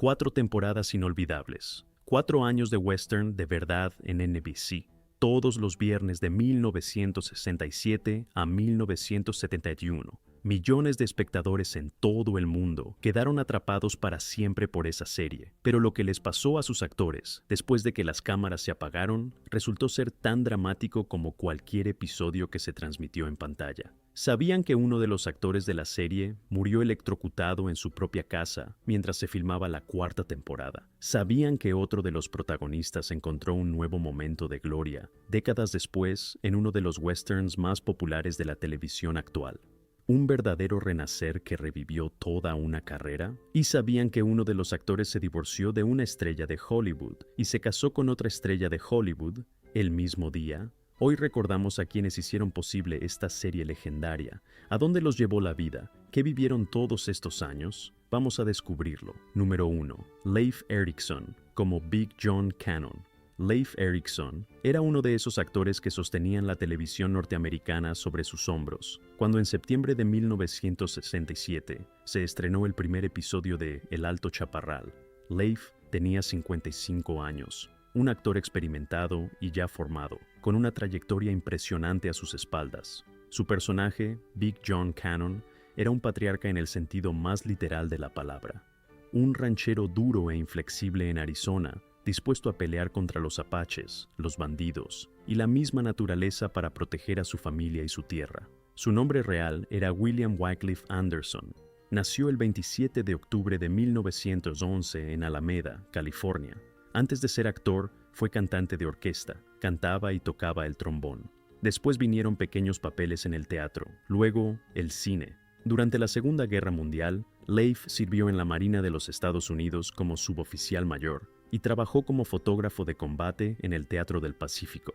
4 temporadas inolvidables. 4 años de western de verdad en NBC. Todos los viernes de 1967 a 1971. Millones de espectadores en todo el mundo quedaron atrapados para siempre por esa serie. Pero lo que les pasó a sus actores, después de que las cámaras se apagaron, resultó ser tan dramático como cualquier episodio que se transmitió en pantalla. ¿Sabían que uno de los actores de la serie murió electrocutado en su propia casa mientras se filmaba la 4ª temporada? ¿Sabían que otro de los protagonistas encontró un nuevo momento de gloria décadas después en uno de los westerns más populares de la televisión actual? ¿Un verdadero renacer que revivió toda una carrera? ¿Y sabían que uno de los actores se divorció de una estrella de Hollywood y se casó con otra estrella de Hollywood el mismo día? Hoy recordamos a quienes hicieron posible esta serie legendaria. ¿A dónde los llevó la vida? ¿Qué vivieron todos estos años? Vamos a descubrirlo. Número 1. Leif Erikson, como Big John Cannon. Leif Erikson era uno de esos actores que sostenían la televisión norteamericana sobre sus hombros, cuando en septiembre de 1967 se estrenó el primer episodio de El Alto Chaparral. Leif tenía 55 años, un actor experimentado y ya formado, con una trayectoria impresionante a sus espaldas. Su personaje, Big John Cannon, era un patriarca en el sentido más literal de la palabra. Un ranchero duro e inflexible en Arizona, dispuesto a pelear contra los apaches, los bandidos y la misma naturaleza para proteger a su familia y su tierra. Su nombre real era William Wycliffe Anderson. Nació el 27 de octubre de 1911 en Alameda, California. Antes de ser actor, fue cantante de orquesta, cantaba y tocaba el trombón. Después vinieron pequeños papeles en el teatro, luego el cine. Durante la Segunda Guerra Mundial, Leif sirvió en la Marina de los Estados Unidos como suboficial mayor y trabajó como fotógrafo de combate en el Teatro del Pacífico.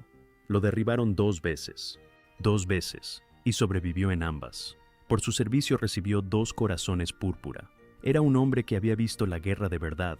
Lo derribaron 2 veces, y sobrevivió en ambas. Por su servicio recibió 2 corazones púrpura. Era un hombre que había visto la guerra de verdad,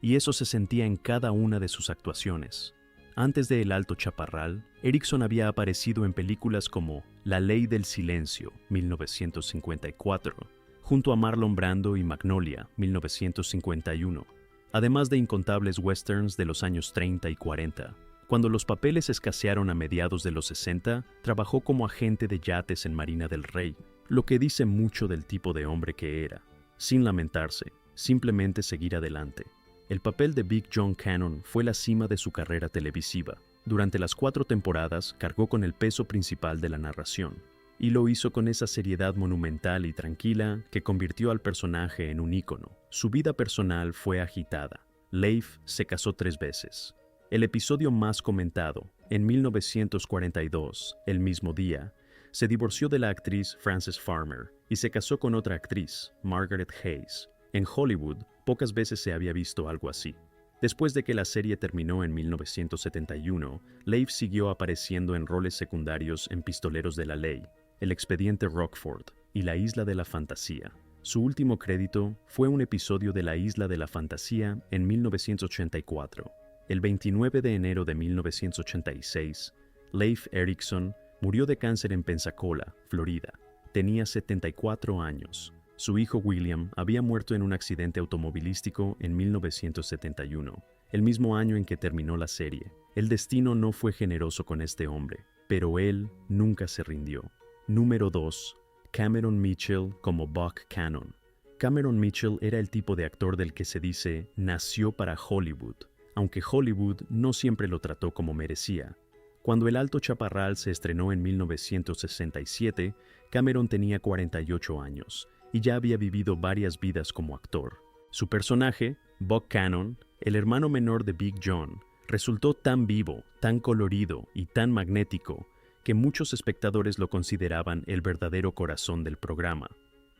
y eso se sentía en cada una de sus actuaciones. Antes de El Alto Chaparral, Erikson había aparecido en películas como La Ley del Silencio, 1954, junto a Marlon Brando y Magnolia, 1951, además de incontables westerns de los años 30 y 40. Cuando los papeles escasearon a mediados de los 60, trabajó como agente de yates en Marina del Rey, lo que dice mucho del tipo de hombre que era. Sin lamentarse, simplemente seguir adelante. El papel de Big John Cannon fue la cima de su carrera televisiva. Durante las 4 temporadas cargó con el peso principal de la narración, y lo hizo con esa seriedad monumental y tranquila que convirtió al personaje en un ícono. Su vida personal fue agitada. Leif se casó 3 veces. El episodio más comentado, en 1942, el mismo día, se divorció de la actriz Frances Farmer y se casó con otra actriz, Margaret Hayes. En Hollywood, pocas veces se había visto algo así. Después de que la serie terminó en 1971, Leif siguió apareciendo en roles secundarios en Pistoleros de la Ley, El Expediente Rockford y La Isla de la Fantasía. Su último crédito fue un episodio de La Isla de la Fantasía en 1984. El 29 de enero de 1986, Leif Erikson murió de cáncer en Pensacola, Florida. Tenía 74 años. Su hijo William había muerto en un accidente automovilístico en 1971, el mismo año en que terminó la serie. El destino no fue generoso con este hombre, pero él nunca se rindió. Número 2. Cameron Mitchell como Buck Cannon. Cameron Mitchell era el tipo de actor del que se dice nació para Hollywood, aunque Hollywood no siempre lo trató como merecía. Cuando El Alto Chaparral se estrenó en 1967, Cameron tenía 48 años y ya había vivido varias vidas como actor. Su personaje, Buck Cannon, el hermano menor de Big John, resultó tan vivo, tan colorido y tan magnético que muchos espectadores lo consideraban el verdadero corazón del programa.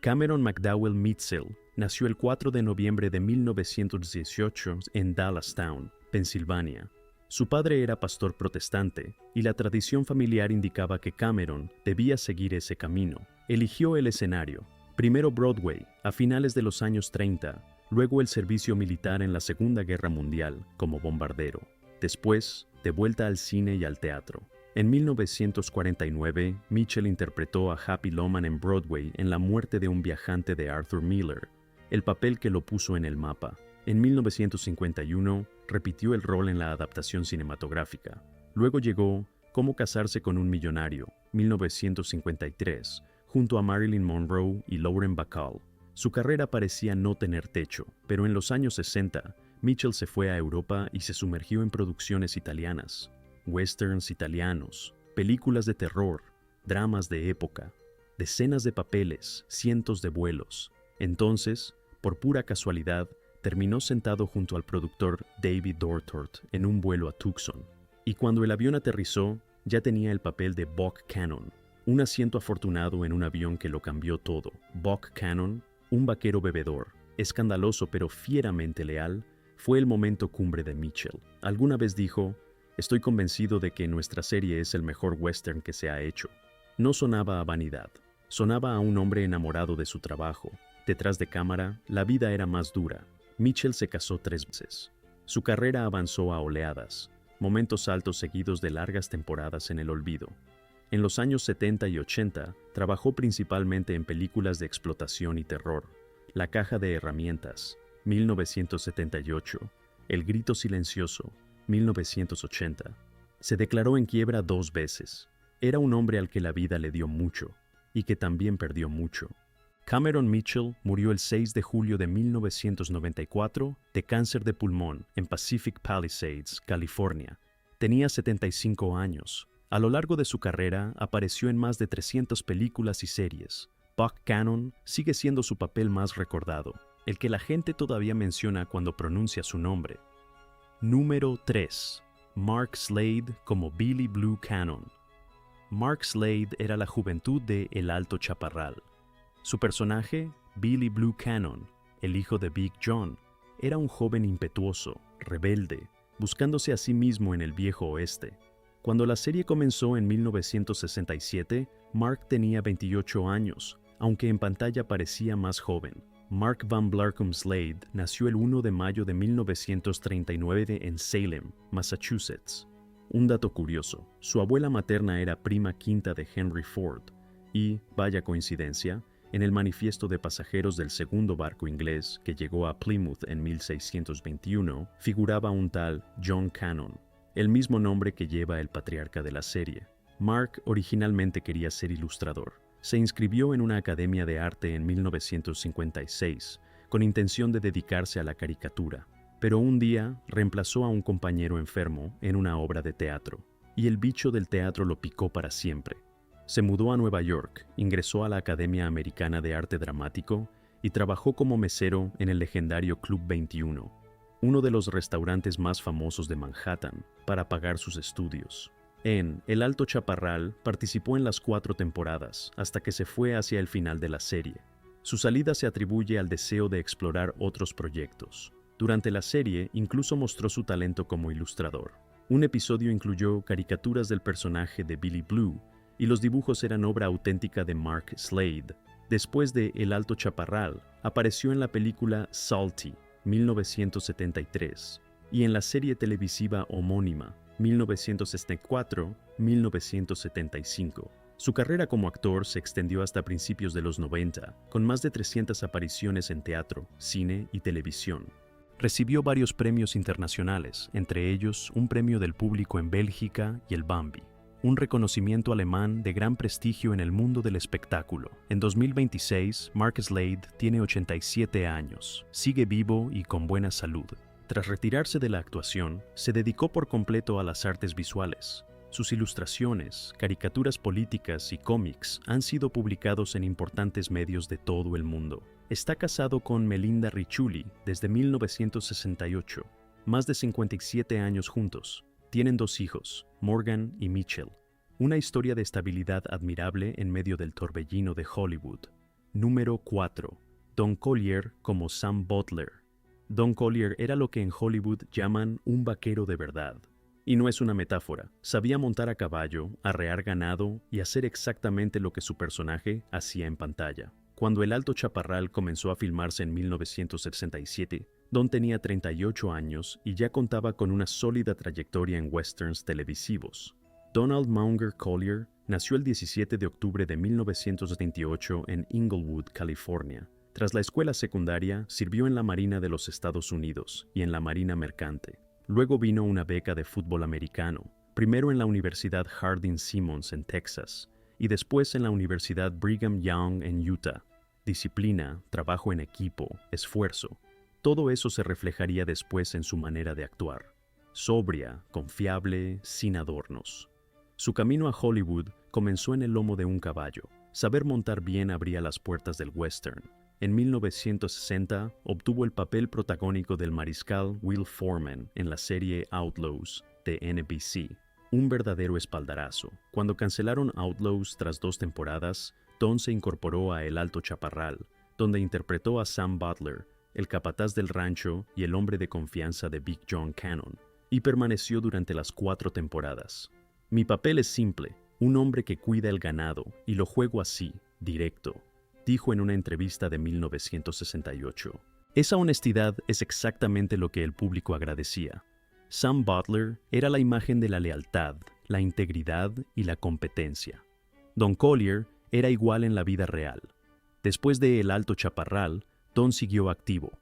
Cameron McDowell Mitchell nació el 4 de noviembre de 1918 en Dallastown, Pensilvania. Su padre era pastor protestante y la tradición familiar indicaba que Cameron debía seguir ese camino. Eligió el escenario, primero Broadway, a finales de los años 30, luego el servicio militar en la Segunda Guerra Mundial como bombardero, después de vuelta al cine y al teatro. En 1949, Mitchell interpretó a Happy Loman en Broadway en La muerte de un viajante de Arthur Miller, el papel que lo puso en el mapa. En 1951 repitió el rol en la adaptación cinematográfica. Luego llegó Cómo casarse con un millonario, 1953, junto a Marilyn Monroe y Lauren Bacall. Su carrera parecía no tener techo, pero en los años 60, Mitchell se fue a Europa y se sumergió en producciones italianas, westerns italianos, películas de terror, dramas de época, decenas de papeles, cientos de vuelos. Entonces, por pura casualidad, terminó sentado junto al productor David Dortort en un vuelo a Tucson. Y cuando el avión aterrizó, ya tenía el papel de Buck Cannon, un asiento afortunado en un avión que lo cambió todo. Buck Cannon, un vaquero bebedor, escandaloso pero fieramente leal, fue el momento cumbre de Mitchell. Alguna vez dijo: "Estoy convencido de que nuestra serie es el mejor western que se ha hecho". No sonaba a vanidad, sonaba a un hombre enamorado de su trabajo. Detrás de cámara, la vida era más dura. Mitchell se casó 3 veces. Su carrera avanzó a oleadas, momentos altos seguidos de largas temporadas en el olvido. En los años 70 y 80, trabajó principalmente en películas de explotación y terror. La caja de herramientas, 1978. El grito silencioso, 1980. Se declaró en quiebra 2 veces. Era un hombre al que la vida le dio mucho, y que también perdió mucho. Cameron Mitchell murió el 6 de julio de 1994 de cáncer de pulmón en Pacific Palisades, California. Tenía 75 años. A lo largo de su carrera apareció en más de 300 películas y series. Buck Cannon sigue siendo su papel más recordado, el que la gente todavía menciona cuando pronuncia su nombre. Número 3. Mark Slade como Billy Blue Cannon. Mark Slade era la juventud de El Alto Chaparral. Su personaje, Billy Blue Cannon, el hijo de Big John, era un joven impetuoso, rebelde, buscándose a sí mismo en el viejo oeste. Cuando la serie comenzó en 1967, Mark tenía 28 años, aunque en pantalla parecía más joven. Mark Van Blarcom Slade nació el 1 de mayo de 1939 en Salem, Massachusetts. Un dato curioso, su abuela materna era prima quinta de Henry Ford y, vaya coincidencia, en el manifiesto de pasajeros del segundo barco inglés que llegó a Plymouth en 1621, figuraba un tal John Cannon, el mismo nombre que lleva el patriarca de la serie. Mark originalmente quería ser ilustrador. Se inscribió en una academia de arte en 1956, con intención de dedicarse a la caricatura, pero un día reemplazó a un compañero enfermo en una obra de teatro, y el bicho del teatro lo picó para siempre. Se mudó a Nueva York, ingresó a la Academia Americana de Arte Dramático y trabajó como mesero en el legendario Club 21, uno de los restaurantes más famosos de Manhattan, para pagar sus estudios. En El Alto Chaparral participó en las 4 temporadas, hasta que se fue hacia el final de la serie. Su salida se atribuye al deseo de explorar otros proyectos. Durante la serie incluso mostró su talento como ilustrador. Un episodio incluyó caricaturas del personaje de Billy Blue, y los dibujos eran obra auténtica de Mark Slade. Después de El Alto Chaparral, apareció en la película Salty, 1973, y en la serie televisiva homónima, 1964-1975. Su carrera como actor se extendió hasta principios de los 90, con más de 300 apariciones en teatro, cine y televisión. Recibió varios premios internacionales, entre ellos un premio del público en Bélgica y el Bambi, un reconocimiento alemán de gran prestigio en el mundo del espectáculo. En 2026, Mark Slade tiene 87 años, sigue vivo y con buena salud. Tras retirarse de la actuación, se dedicó por completo a las artes visuales. Sus ilustraciones, caricaturas políticas y cómics han sido publicados en importantes medios de todo el mundo. Está casado con Melinda Ricciuli desde 1968, más de 57 años juntos. Tienen 2 hijos, Morgan y Mitchell. Una historia de estabilidad admirable en medio del torbellino de Hollywood. Número 4. Don Collier como Sam Butler. Don Collier era lo que en Hollywood llaman un vaquero de verdad. Y no es una metáfora. Sabía montar a caballo, arrear ganado y hacer exactamente lo que su personaje hacía en pantalla. Cuando El Alto Chaparral comenzó a filmarse en 1967, Don tenía 38 años y ya contaba con una sólida trayectoria en westerns televisivos. Donald Maunger Collier nació el 17 de octubre de 1928 en Inglewood, California. Tras la escuela secundaria, sirvió en la Marina de los Estados Unidos y en la Marina Mercante. Luego vino una beca de fútbol americano, primero en la Universidad Harding-Simmons en Texas y después en la Universidad Brigham Young en Utah. Disciplina, trabajo en equipo, esfuerzo. Todo eso se reflejaría después en su manera de actuar. Sobria, confiable, sin adornos. Su camino a Hollywood comenzó en el lomo de un caballo. Saber montar bien abría las puertas del western. En 1960 obtuvo el papel protagónico del mariscal Will Foreman en la serie Outlaws de NBC. Un verdadero espaldarazo. Cuando cancelaron Outlaws tras 2 temporadas, Don se incorporó a El Alto Chaparral, donde interpretó a Sam Butler, el capataz del rancho y el hombre de confianza de Big John Cannon, y permaneció durante las 4 temporadas. Mi papel es simple, un hombre que cuida el ganado, y lo juego así, directo, dijo en una entrevista de 1968. Esa honestidad es exactamente lo que el público agradecía. Sam Butler era la imagen de la lealtad, la integridad y la competencia. Don Collier era igual en la vida real. Después de El Alto Chaparral, Don siguió activo.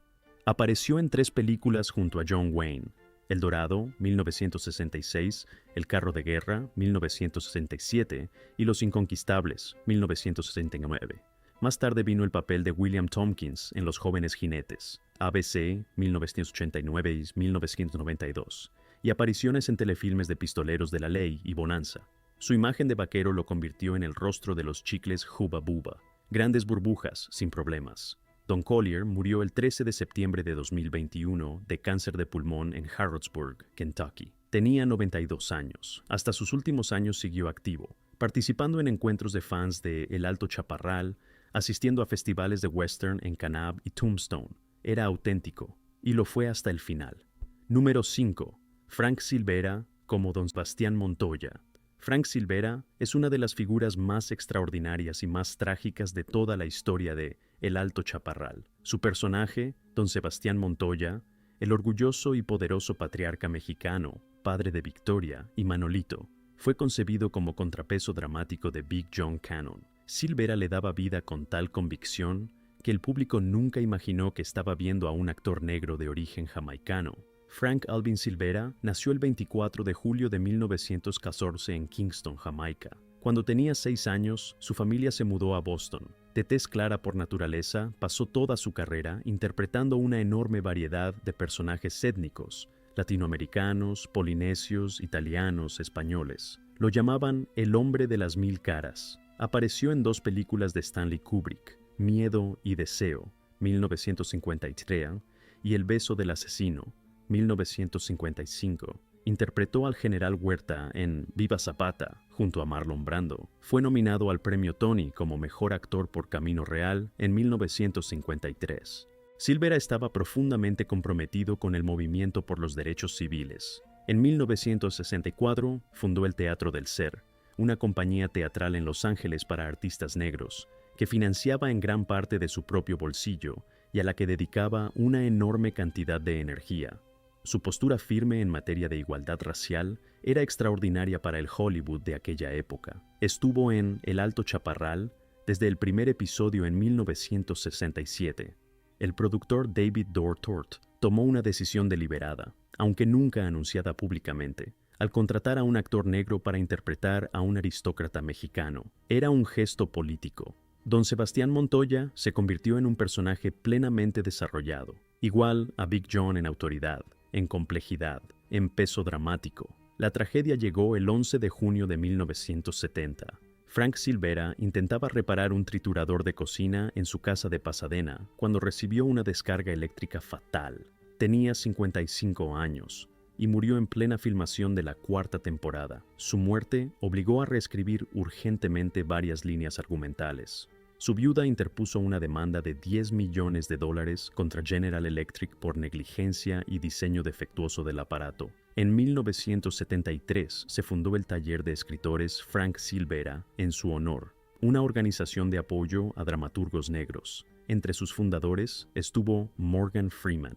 Apareció en 3 películas junto a John Wayne: El Dorado, 1966, El Carro de Guerra, 1967 y Los Inconquistables, 1969. Más tarde vino el papel de William Tompkins en Los Jóvenes Jinetes, ABC, 1989 y 1992, y apariciones en telefilmes de Pistoleros de la Ley y Bonanza. Su imagen de vaquero lo convirtió en el rostro de los chicles Hubba Bubba, grandes burbujas sin problemas. Don Collier murió el 13 de septiembre de 2021 de cáncer de pulmón en Harrodsburg, Kentucky. Tenía 92 años. Hasta sus últimos años siguió activo, participando en encuentros de fans de El Alto Chaparral, asistiendo a festivales de western en Kanab y Tombstone. Era auténtico, y lo fue hasta el final. Número 5. Frank Silvera como Don Sebastián Montoya. Frank Silvera es una de las figuras más extraordinarias y más trágicas de toda la historia de El Alto Chaparral. Su personaje, Don Sebastián Montoya, el orgulloso y poderoso patriarca mexicano, padre de Victoria y Manolito, fue concebido como contrapeso dramático de Big John Cannon. Silvera le daba vida con tal convicción que el público nunca imaginó que estaba viendo a un actor negro de origen jamaicano. Frank Alvin Silvera nació el 24 de julio de 1914 en Kingston, Jamaica. Cuando tenía 6 años, su familia se mudó a Boston. De tez clara por naturaleza, pasó toda su carrera interpretando una enorme variedad de personajes étnicos, latinoamericanos, polinesios, italianos, españoles. Lo llamaban el hombre de las 1000 caras. Apareció en 2 películas de Stanley Kubrick, Miedo y Deseo, 1953, y El beso del asesino, 1955. Interpretó al general Huerta en Viva Zapata, junto a Marlon Brando. Fue nominado al premio Tony como mejor actor por Camino Real en 1953. Silvera estaba profundamente comprometido con el movimiento por los derechos civiles. En 1964 fundó el Teatro del Ser, una compañía teatral en Los Ángeles para artistas negros, que financiaba en gran parte de su propio bolsillo y a la que dedicaba una enorme cantidad de energía. Su postura firme en materia de igualdad racial era extraordinaria para el Hollywood de aquella época. Estuvo en El Alto Chaparral desde el primer episodio en 1967. El productor David Dortort tomó una decisión deliberada, aunque nunca anunciada públicamente, al contratar a un actor negro para interpretar a un aristócrata mexicano. Era un gesto político. Don Sebastián Montoya se convirtió en un personaje plenamente desarrollado, igual a Big John en autoridad, en complejidad, en peso dramático. La tragedia llegó el 11 de junio de 1970. Frank Silvera intentaba reparar un triturador de cocina en su casa de Pasadena cuando recibió una descarga eléctrica fatal. Tenía 55 años y murió en plena filmación de la 4ª temporada. Su muerte obligó a reescribir urgentemente varias líneas argumentales. Su viuda interpuso una demanda de $10 millones contra General Electric por negligencia y diseño defectuoso del aparato. En 1973 se fundó el taller de escritores Frank Silvera en su honor, una organización de apoyo a dramaturgos negros. Entre sus fundadores estuvo Morgan Freeman.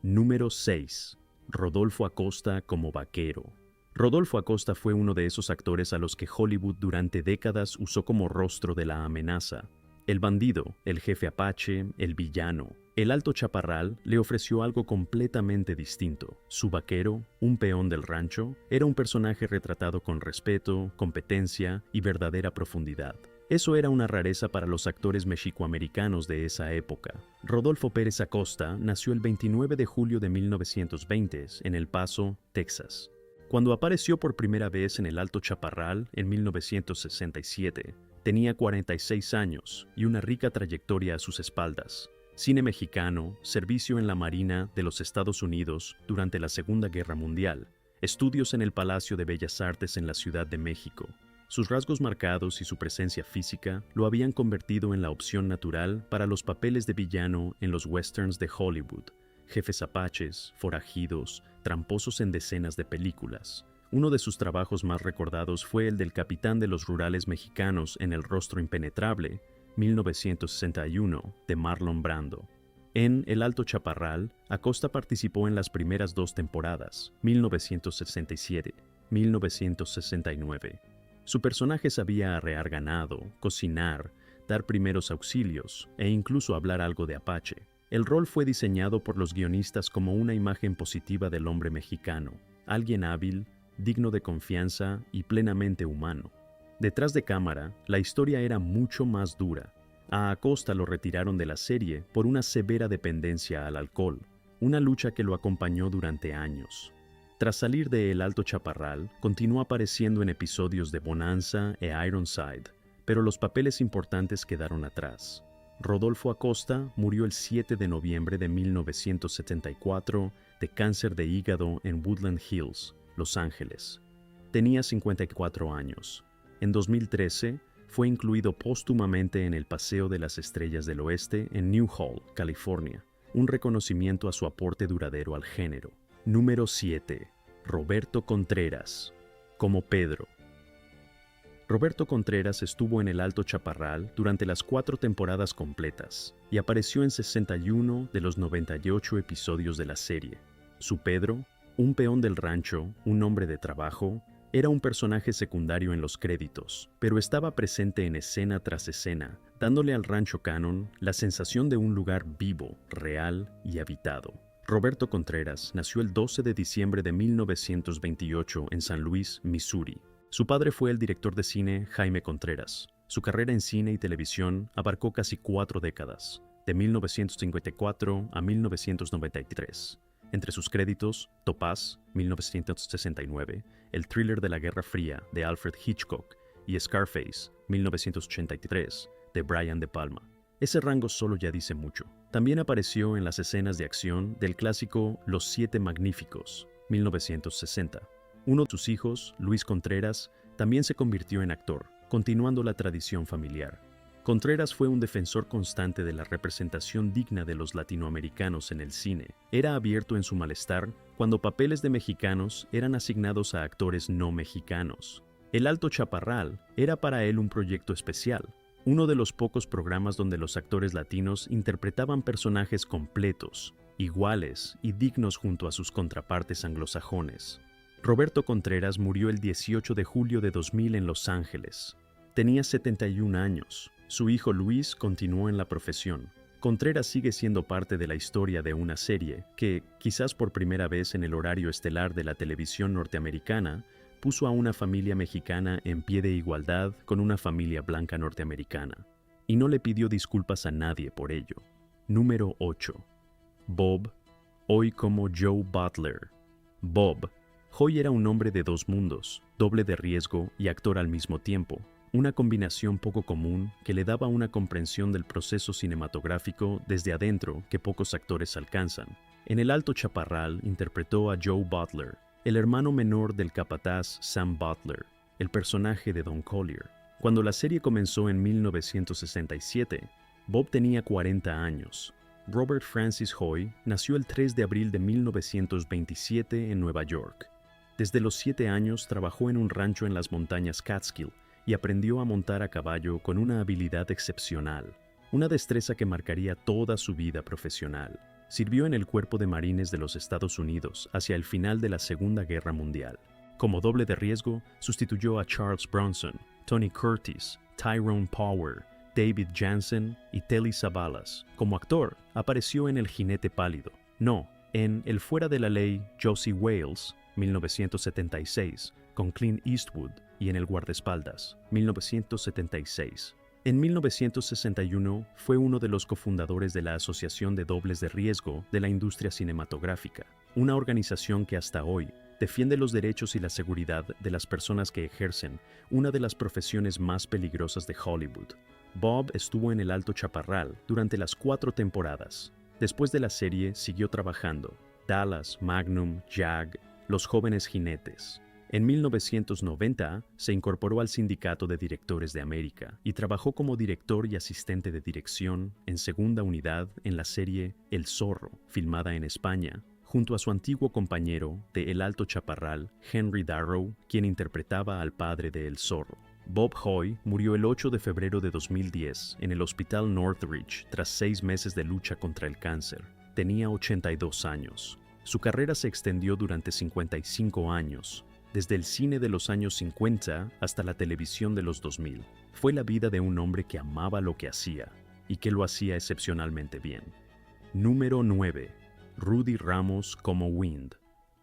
Número 6. Rodolfo Acosta como vaquero. Rodolfo Acosta fue uno de esos actores a los que Hollywood durante décadas usó como rostro de la amenaza. El bandido, el jefe apache, el villano. El Alto Chaparral le ofreció algo completamente distinto. Su vaquero, un peón del rancho, era un personaje retratado con respeto, competencia y verdadera profundidad. Eso era una rareza para los actores mexicoamericanos de esa época. Rodolfo Pérez Acosta nació el 29 de julio de 1920 en El Paso, Texas. Cuando apareció por primera vez en El Alto Chaparral en 1967, tenía 46 años y una rica trayectoria a sus espaldas. Cine mexicano, servicio en la Marina de los Estados Unidos durante la Segunda Guerra Mundial, estudios en el Palacio de Bellas Artes en la Ciudad de México. Sus rasgos marcados y su presencia física lo habían convertido en la opción natural para los papeles de villano en los westerns de Hollywood, jefes apaches, forajidos, tramposos en decenas de películas. Uno de sus trabajos más recordados fue el del capitán de los rurales mexicanos en El Rostro Impenetrable, 1961, de Marlon Brando. En El Alto Chaparral, Acosta participó en las primeras dos temporadas, 1967, 1969. Su personaje sabía arrear ganado, cocinar, dar primeros auxilios e incluso hablar algo de apache. El rol fue diseñado por los guionistas como una imagen positiva del hombre mexicano, alguien hábil, digno de confianza y plenamente humano. Detrás de cámara, la historia era mucho más dura. A Acosta lo retiraron de la serie por una severa dependencia al alcohol, una lucha que lo acompañó durante años. Tras salir de El Alto Chaparral, continuó apareciendo en episodios de Bonanza e Ironside, pero los papeles importantes quedaron atrás. Rodolfo Acosta murió el 7 de noviembre de 1974 de cáncer de hígado en Woodland Hills, Los Ángeles. Tenía 54 años. En 2013, fue incluido póstumamente en el Paseo de las Estrellas del Oeste en Newhall, California, un reconocimiento a su aporte duradero al género. Número 7. Roberto Contreras, como Pedro. Roberto Contreras estuvo en El Alto Chaparral durante las 4 temporadas completas y apareció en 61 de los 98 episodios de la serie. Su Pedro, un peón del rancho, un hombre de trabajo, era un personaje secundario en los créditos, pero estaba presente en escena tras escena, dándole al Rancho Cannon la sensación de un lugar vivo, real y habitado. Roberto Contreras nació el 12 de diciembre de 1928 en San Luis, Missouri. Su padre fue el director de cine Jaime Contreras. Su carrera en cine y televisión abarcó casi 4 décadas, de 1954 a 1993. Entre sus créditos, Topaz, 1969, el thriller de la Guerra Fría de Alfred Hitchcock y Scarface, 1983, de Brian De Palma. Ese rango solo ya dice mucho. También apareció en las escenas de acción del clásico Los Siete Magníficos, 1960. Uno de sus hijos, Luis Contreras, también se convirtió en actor, continuando la tradición familiar. Contreras fue un defensor constante de la representación digna de los latinoamericanos en el cine. Era abierto en su malestar cuando papeles de mexicanos eran asignados a actores no mexicanos. El Alto Chaparral era para él un proyecto especial, uno de los pocos programas donde los actores latinos interpretaban personajes completos, iguales y dignos junto a sus contrapartes anglosajones. Roberto Contreras murió el 18 de julio de 2000 en Los Ángeles. Tenía 71 años. Su hijo Luis continuó en la profesión. Contreras sigue siendo parte de la historia de una serie que, quizás por primera vez en el horario estelar de la televisión norteamericana, puso a una familia mexicana en pie de igualdad con una familia blanca norteamericana. Y no le pidió disculpas a nadie por ello. Número 8. Bob, hoy como Joe Butler. Bob. Hoy era un hombre de dos mundos, doble de riesgo y actor al mismo tiempo. Una combinación poco común que le daba una comprensión del proceso cinematográfico desde adentro que pocos actores alcanzan. En El Alto Chaparral interpretó a Joe Butler, el hermano menor del capataz Sam Butler, el personaje de Don Collier. Cuando la serie comenzó en 1967, Bob tenía 40 años. Robert Francis Hoy nació el 3 de abril de 1927 en Nueva York. Desde los 7 años trabajó en un rancho en las montañas Catskill y aprendió a montar a caballo con una habilidad excepcional, una destreza que marcaría toda su vida profesional. Sirvió en el Cuerpo de Marines de los Estados Unidos hacia el final de la Segunda Guerra Mundial. Como doble de riesgo, sustituyó a Charles Bronson, Tony Curtis, Tyrone Power David Janssen y Telly Savalas. Como actor, apareció en El jinete pálido. No, en El fuera de la ley, Josie Wales, 1976, con Clint Eastwood, y en El guardaespaldas, 1976. En 1961 fue uno de los cofundadores de la Asociación de Dobles de Riesgo de la Industria Cinematográfica, una organización que hasta hoy defiende los derechos y la seguridad de las personas que ejercen una de las profesiones más peligrosas de Hollywood. Bob estuvo en El Alto Chaparral durante las 4 temporadas. Después de la serie siguió trabajando: Dallas, Magnum, Jag, Los jóvenes jinetes. En 1990 se incorporó al Sindicato de Directores de América y trabajó como director y asistente de dirección en segunda unidad en la serie El Zorro, filmada en España, junto a su antiguo compañero de El Alto Chaparral, Henry Darrow, quien interpretaba al padre de El Zorro. Bob Hoye murió el 8 de febrero de 2010 en el Hospital Northridge tras 6 meses de lucha contra el cáncer. Tenía 82 años. Su carrera se extendió durante 55 años, desde el cine de los años 50 hasta la televisión de los 2000. Fue la vida de un hombre que amaba lo que hacía y que lo hacía excepcionalmente bien. Número 9. Rudy Ramos como Wind.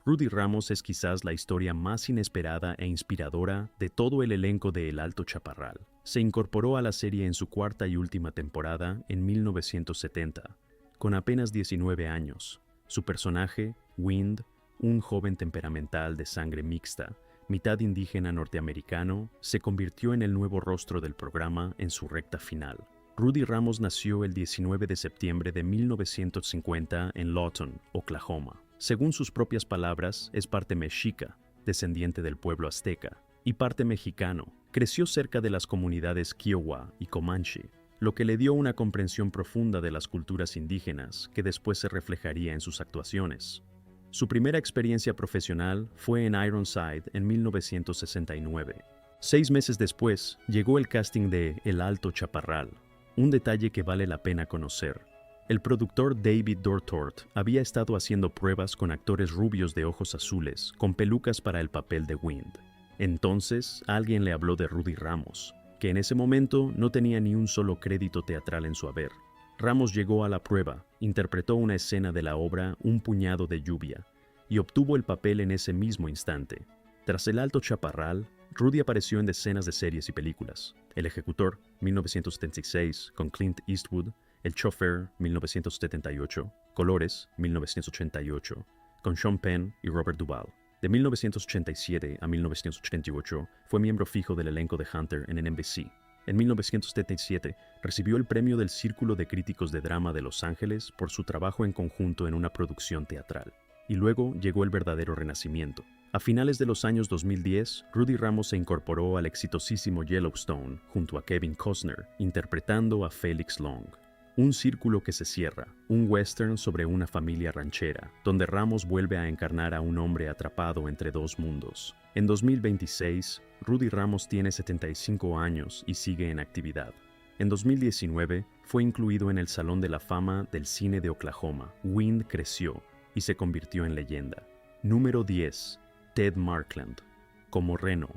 Rudy Ramos es quizás la historia más inesperada e inspiradora de todo el elenco de El Alto Chaparral. Se incorporó a la serie en su 4ª y última temporada en 1970, con apenas 19 años. Su personaje, Wind, un joven temperamental de sangre mixta, mitad indígena norteamericano, se convirtió en el nuevo rostro del programa en su recta final. Rudy Ramos nació el 19 de septiembre de 1950 en Lawton, Oklahoma. Según sus propias palabras, es parte mexica, descendiente del pueblo azteca, y parte mexicano. Creció cerca de las comunidades Kiowa y Comanche, lo que le dio una comprensión profunda de las culturas indígenas que después se reflejaría en sus actuaciones. Su primera experiencia profesional fue en Ironside en 1969. 6 meses después, llegó el casting de El Alto Chaparral, un detalle que vale la pena conocer. El productor David Dortort había estado haciendo pruebas con actores rubios de ojos azules, con pelucas para el papel de Wind. Entonces, alguien le habló de Rudy Ramos, que en ese momento no tenía ni un solo crédito teatral en su haber. Ramos llegó a la prueba, interpretó una escena de la obra Un puñado de lluvia, y obtuvo el papel en ese mismo instante. Tras El Alto Chaparral, Rudy apareció en decenas de series y películas. El Ejecutor, 1976, con Clint Eastwood; El Chauffeur, 1978, Colores, 1988, con Sean Penn y Robert Duvall. De 1987 a 1988 fue miembro fijo del elenco de Hunter en NBC. En 1977 recibió el premio del Círculo de Críticos de Drama de Los Ángeles por su trabajo en conjunto en una producción teatral. Y luego llegó el verdadero renacimiento. A finales de los años 2010, Rudy Ramos se incorporó al exitosísimo Yellowstone junto a Kevin Costner, interpretando a Felix Long. Un círculo que se cierra, un western sobre una familia ranchera, donde Ramos vuelve a encarnar a un hombre atrapado entre dos mundos. En 2026, Rudy Ramos tiene 75 años y sigue en actividad. En 2019, fue incluido en el Salón de la Fama del Cine de Oklahoma. Wind creció y se convirtió en leyenda. Número 10. Ted Markland. Como Reno.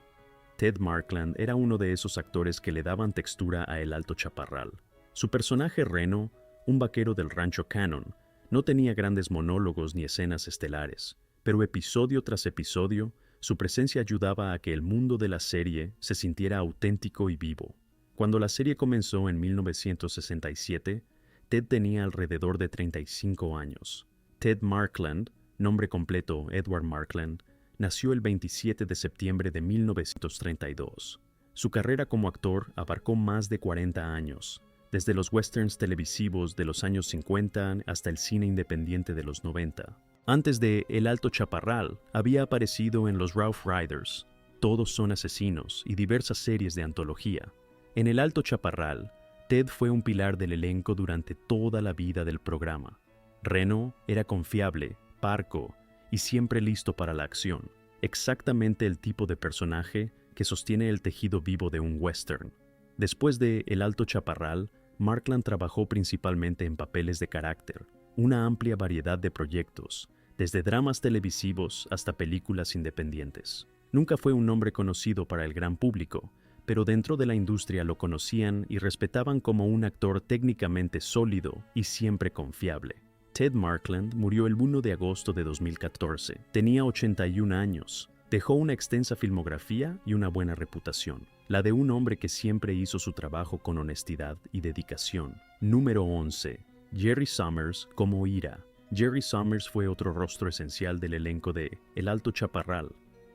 Ted Markland era uno de esos actores que le daban textura a El Alto Chaparral. Su personaje Reno, un vaquero del rancho Cannon, no tenía grandes monólogos ni escenas estelares, pero episodio tras episodio, su presencia ayudaba a que el mundo de la serie se sintiera auténtico y vivo. Cuando la serie comenzó en 1967, Ted tenía alrededor de 35 años. Ted Markland, nombre completo Edward Markland, nació el 27 de septiembre de 1932. Su carrera como actor abarcó más de 40 años, desde los westerns televisivos de los años 50 hasta el cine independiente de los 90. Antes de El Alto Chaparral, había aparecido en Los Rough Riders, Todos son asesinos y diversas series de antología. En El Alto Chaparral, Ted fue un pilar del elenco durante toda la vida del programa. Reno era confiable, parco y siempre listo para la acción, exactamente el tipo de personaje que sostiene el tejido vivo de un western. Después de El Alto Chaparral, Markland trabajó principalmente en papeles de carácter, una amplia variedad de proyectos, desde dramas televisivos hasta películas independientes. Nunca fue un nombre conocido para el gran público, pero dentro de la industria lo conocían y respetaban como un actor técnicamente sólido y siempre confiable. Ted Markland murió el 1 de agosto de 2014. Tenía 81 años. Dejó una extensa filmografía y una buena reputación, la de un hombre que siempre hizo su trabajo con honestidad y dedicación. Número 11. Jerry Summers como Ira. Jerry Summers fue otro rostro esencial del elenco de El Alto Chaparral.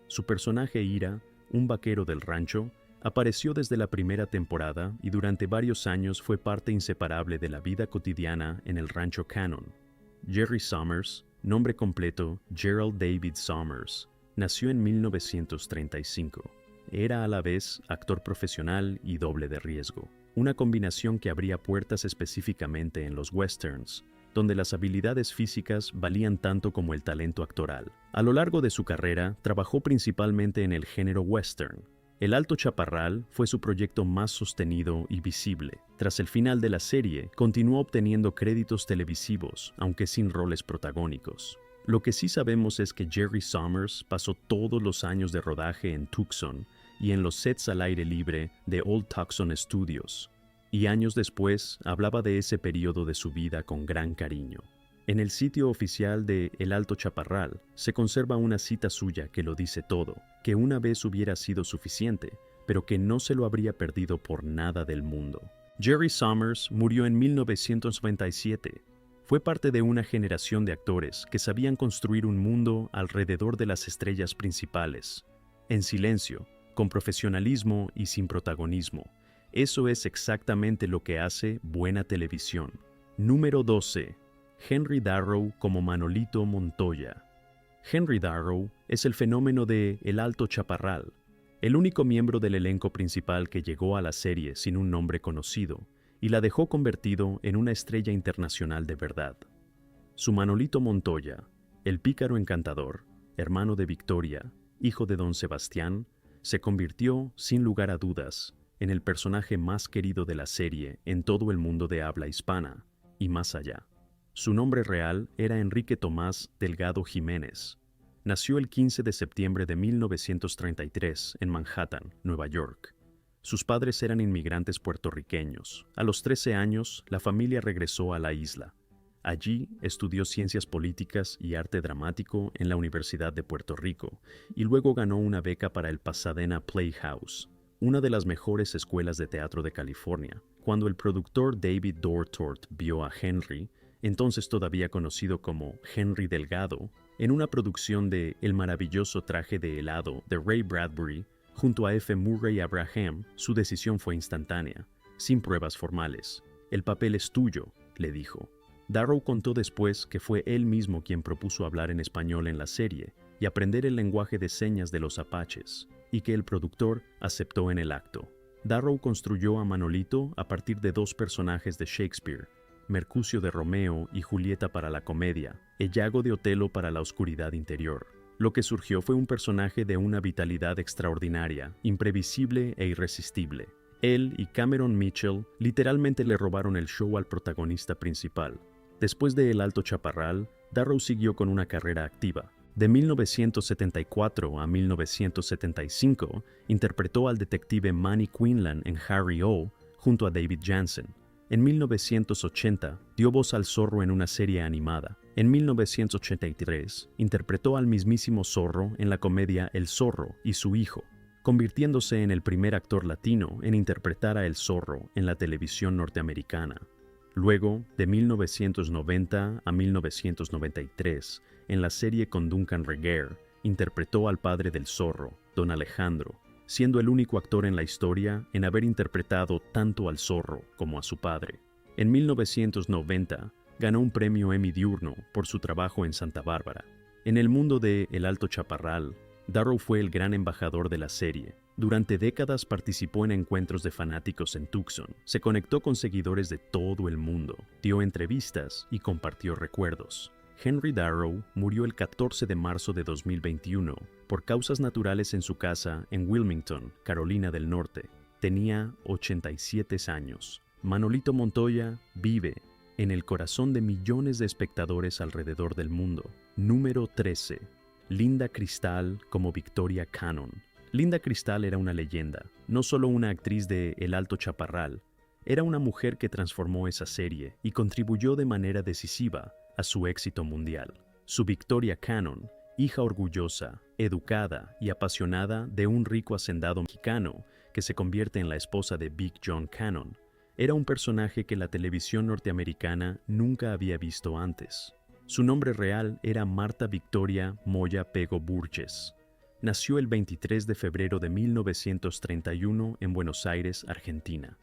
Su personaje Ira, un vaquero del rancho, apareció desde la primera temporada y durante varios años fue parte inseparable de la vida cotidiana en el rancho Cannon. Jerry Summers, nombre completo Gerald David Summers, nació en 1935. Era a la vez actor profesional y doble de riesgo, una combinación que abría puertas específicamente en los westerns, donde las habilidades físicas valían tanto como el talento actoral. A lo largo de su carrera, trabajó principalmente en el género western. El Alto Chaparral fue su proyecto más sostenido y visible. Tras el final de la serie, continuó obteniendo créditos televisivos, aunque sin roles protagónicos. Lo que sí sabemos es que Jerry Summers pasó todos los años de rodaje en Tucson y en los sets al aire libre de Old Tucson Studios, y años después hablaba de ese periodo de su vida con gran cariño. En el sitio oficial de El Alto Chaparral se conserva una cita suya que lo dice todo, que una vez hubiera sido suficiente, pero que no se lo habría perdido por nada del mundo. Jerry Summers murió en 1997. Fue parte de una generación de actores que sabían construir un mundo alrededor de las estrellas principales, en silencio, con profesionalismo y sin protagonismo. Eso es exactamente lo que hace buena televisión. Número 12. Henry Darrow como Manolito Montoya. Henry Darrow es el fenómeno de El Alto Chaparral, el único miembro del elenco principal que llegó a la serie sin un nombre conocido y la dejó convertido en una estrella internacional de verdad. Su Manolito Montoya, el pícaro encantador, hermano de Victoria, hijo de don Sebastián, se convirtió, sin lugar a dudas, en el personaje más querido de la serie en todo el mundo de habla hispana y más allá. Su nombre real era Enrique Tomás Delgado Jiménez. Nació el 15 de septiembre de 1933 en Manhattan, Nueva York. Sus padres eran inmigrantes puertorriqueños. A los 13 años, la familia regresó a la isla. Allí estudió ciencias políticas y arte dramático en la Universidad de Puerto Rico y luego ganó una beca para el Pasadena Playhouse, una de las mejores escuelas de teatro de California. Cuando el productor David Dortort vio a Henry, entonces todavía conocido como Henry Delgado, en una producción de El maravilloso traje de helado de Ray Bradbury, junto a F. Murray Abraham, su decisión fue instantánea, sin pruebas formales. El papel es tuyo, le dijo. Darrow contó después que fue él mismo quien propuso hablar en español en la serie y aprender el lenguaje de señas de los apaches, y que el productor aceptó en el acto. Darrow construyó a Manolito a partir de dos personajes de Shakespeare, Mercucio de Romeo y Julieta para la comedia, Iago de Otelo para la oscuridad interior. Lo que surgió fue un personaje de una vitalidad extraordinaria, imprevisible e irresistible. Él y Cameron Mitchell literalmente le robaron el show al protagonista principal. Después de El Alto Chaparral, Darrow siguió con una carrera activa. De 1974 a 1975, interpretó al detective Manny Quinlan en Harry O. junto a David Jansen. En 1980, dio voz al zorro en una serie animada. En 1983, interpretó al mismísimo zorro en la comedia El Zorro y su hijo, convirtiéndose en el primer actor latino en interpretar a El Zorro en la televisión norteamericana. Luego, de 1990 a 1993, en la serie con Duncan Regehr, interpretó al padre del zorro, don Alejandro, siendo el único actor en la historia en haber interpretado tanto al zorro como a su padre. En 1990, ganó un premio Emmy diurno por su trabajo en Santa Bárbara. En el mundo de El Alto Chaparral, Darrow fue el gran embajador de la serie. Durante décadas participó en encuentros de fanáticos en Tucson, se conectó con seguidores de todo el mundo, dio entrevistas y compartió recuerdos. Henry Darrow murió el 14 de marzo de 2021 por causas naturales en su casa en Wilmington, Carolina del Norte. Tenía 87 años. Manolito Montoya vive en el corazón de millones de espectadores alrededor del mundo. Número 13. Linda Cristal como Victoria Cannon. Linda Cristal era una leyenda, no solo una actriz de El Alto Chaparral, era una mujer que transformó esa serie y contribuyó de manera decisiva a su éxito mundial. Su Victoria Cannon, hija orgullosa, educada y apasionada de un rico hacendado mexicano que se convierte en la esposa de Big John Cannon, era un personaje que la televisión norteamericana nunca había visto antes. Su nombre real era Marta Victoria Moya Pego Burgess. Nació el 23 de febrero de 1931 en Buenos Aires, Argentina.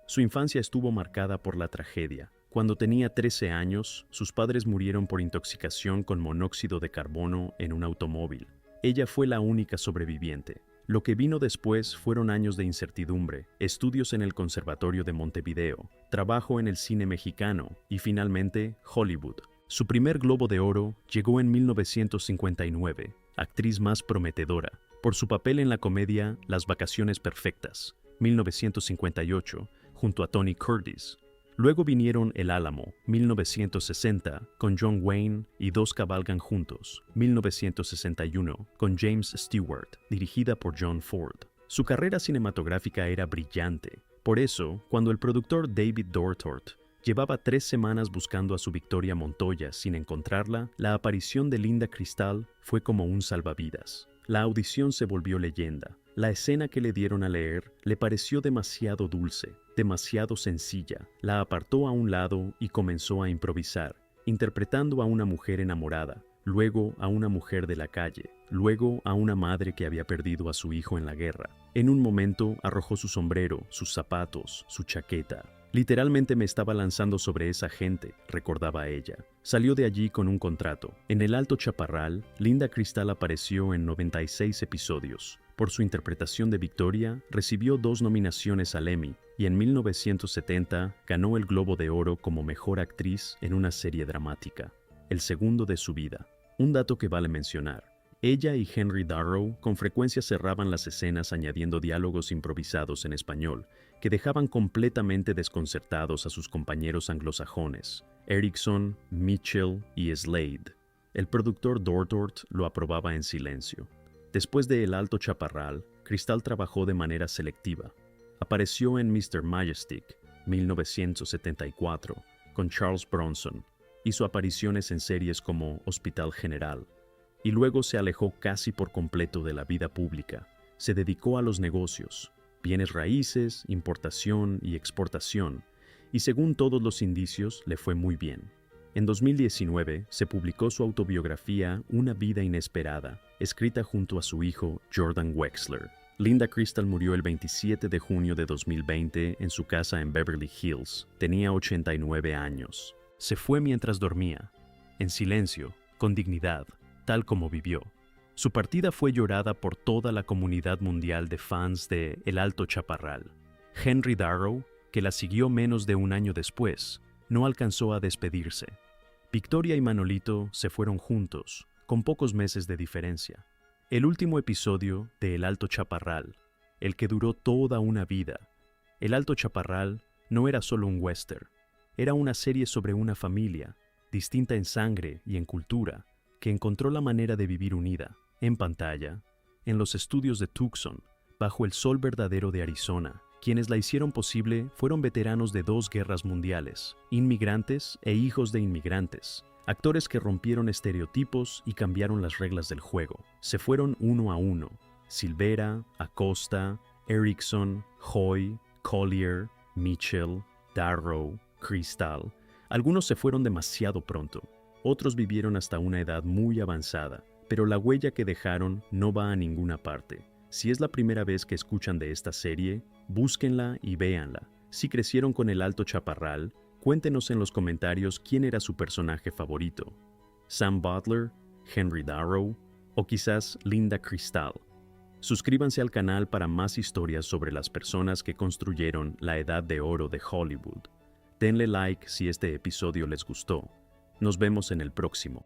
Su infancia estuvo marcada por la tragedia. Cuando tenía 13 años, sus padres murieron por intoxicación con monóxido de carbono en un automóvil. Ella fue la única sobreviviente. Lo que vino después fueron años de incertidumbre, estudios en el Conservatorio de Montevideo, trabajo en el cine mexicano y finalmente Hollywood. Su primer Globo de Oro llegó en 1959, actriz más prometedora, por su papel en la comedia Las Vacaciones Perfectas, 1958, junto a Tony Curtis. Luego vinieron El Álamo, 1960, con John Wayne y Dos cabalgan juntos, 1961, con James Stewart, dirigida por John Ford. Su carrera cinematográfica era brillante. Por eso, cuando el productor David Dortort llevaba 3 semanas buscando a su Victoria Montoya sin encontrarla, la aparición de Linda Cristal fue como un salvavidas. La audición se volvió leyenda. La escena que le dieron a leer le pareció demasiado dulce, demasiado sencilla. La apartó a un lado y comenzó a improvisar, interpretando a una mujer enamorada, luego a una mujer de la calle, luego a una madre que había perdido a su hijo en la guerra. En un momento arrojó su sombrero, sus zapatos, su chaqueta. Literalmente me estaba lanzando sobre esa gente, recordaba ella. Salió de allí con un contrato. En El Alto Chaparral, Linda Cristal apareció en 96 episodios. Por su interpretación de Victoria, recibió 2 nominaciones al Emmy y en 1970 ganó el Globo de Oro como mejor actriz en una serie dramática, el segundo de su vida. Un dato que vale mencionar. Ella y Henry Darrow con frecuencia cerraban las escenas añadiendo diálogos improvisados en español que dejaban completamente desconcertados a sus compañeros anglosajones, Erickson, Mitchell y Slade. El productor Dortort lo aprobaba en silencio. Después de El Alto Chaparral, Cristal trabajó de manera selectiva. Apareció en Mr. Majestic, 1974, con Charles Bronson. Hizo apariciones en series como Hospital General. Y luego se alejó casi por completo de la vida pública. Se dedicó a los negocios, bienes raíces, importación y exportación, y según todos los indicios le fue muy bien. En 2019 se publicó su autobiografía Una vida inesperada, escrita junto a su hijo Jordan Wexler. Linda Cristal murió el 27 de junio de 2020 en su casa en Beverly Hills. Tenía 89 años. Se fue mientras dormía, en silencio, con dignidad, tal como vivió. Su partida fue llorada por toda la comunidad mundial de fans de El Alto Chaparral. Henry Darrow, que la siguió menos de un año después, no alcanzó a despedirse. Victoria y Manolito se fueron juntos, con pocos meses de diferencia. El último episodio de El Alto Chaparral, el que duró toda una vida. El Alto Chaparral no era solo un western, era una serie sobre una familia, distinta en sangre y en cultura, que encontró la manera de vivir unida, en pantalla, en los estudios de Tucson, bajo el sol verdadero de Arizona. Quienes la hicieron posible fueron veteranos de 2 guerras mundiales, inmigrantes e hijos de inmigrantes, actores que rompieron estereotipos y cambiaron las reglas del juego. Se fueron uno a uno: Silvera, Acosta, Erickson, Hoy, Collier, Mitchell, Darrow, Cristal. Algunos se fueron demasiado pronto, otros vivieron hasta una edad muy avanzada, pero la huella que dejaron no va a ninguna parte. Si es la primera vez que escuchan de esta serie, búsquenla y véanla. Si crecieron con El Alto Chaparral, cuéntenos en los comentarios quién era su personaje favorito. Sam Butler, Henry Darrow o quizás Linda Cristal. Suscríbanse al canal para más historias sobre las personas que construyeron la Edad de Oro de Hollywood. Denle like si este episodio les gustó. Nos vemos en el próximo.